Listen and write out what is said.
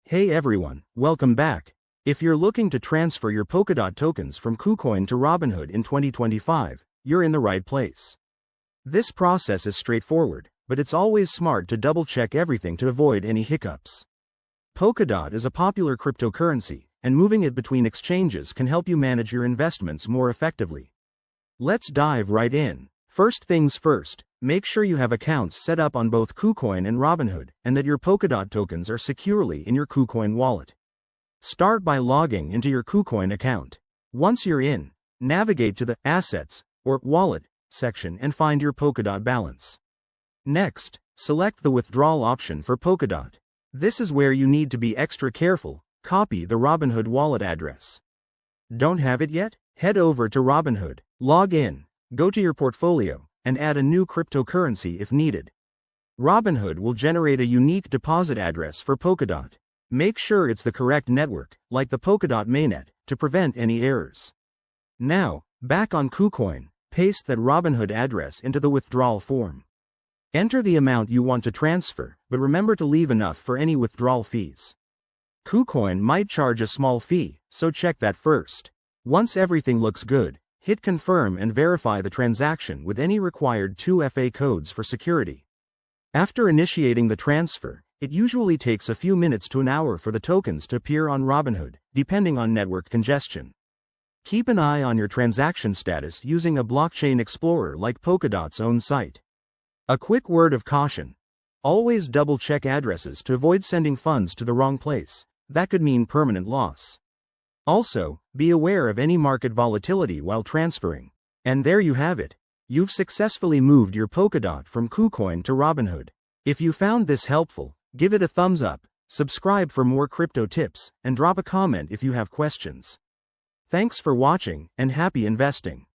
Hey everyone, welcome back. If you're looking to transfer your Polkadot tokens from Kucoin to Robinhood in 2025, you're in the right place. This process is straightforward, but it's always smart to double-check everything to avoid any hiccups. Polkadot is a popular cryptocurrency, and moving it between exchanges can help you manage your investments more effectively. Let's dive right in. First things first, make sure you have accounts set up on both Kucoin and Robinhood, and that your Polkadot tokens are securely in your Kucoin wallet. Start by logging into your Kucoin account. Once you're in, navigate to the Assets or Wallet section and find your Polkadot balance. Next, select the withdrawal option for Polkadot. This is where you need to be extra careful. Copy the Robinhood wallet address. Don't have it yet? Head over to Robinhood, log in, go to your portfolio, and add a new cryptocurrency if needed. Robinhood will generate a unique deposit address for Polkadot. Make sure it's the correct network, like the Polkadot mainnet, to prevent any errors. Now, back on Kucoin, paste that Robinhood address into the withdrawal form. Enter the amount you want to transfer, but remember to leave enough for any withdrawal fees. Kucoin might charge a small fee, so check that first. Once everything looks good, hit confirm and verify the transaction with any required 2FA codes for security. After initiating the transfer, it usually takes a few minutes to an hour for the tokens to appear on Robinhood, depending on network congestion. Keep an eye on your transaction status using a blockchain explorer like Polkadot's own site. A quick word of caution: always double-check addresses to avoid sending funds to the wrong place. That could mean permanent loss. Also, be aware of any market volatility while transferring. And there you have it. You've successfully moved your Polkadot from Kucoin to Robinhood. If you found this helpful, give it a thumbs up, subscribe for more crypto tips, and drop a comment if you have questions. Thanks for watching, and happy investing.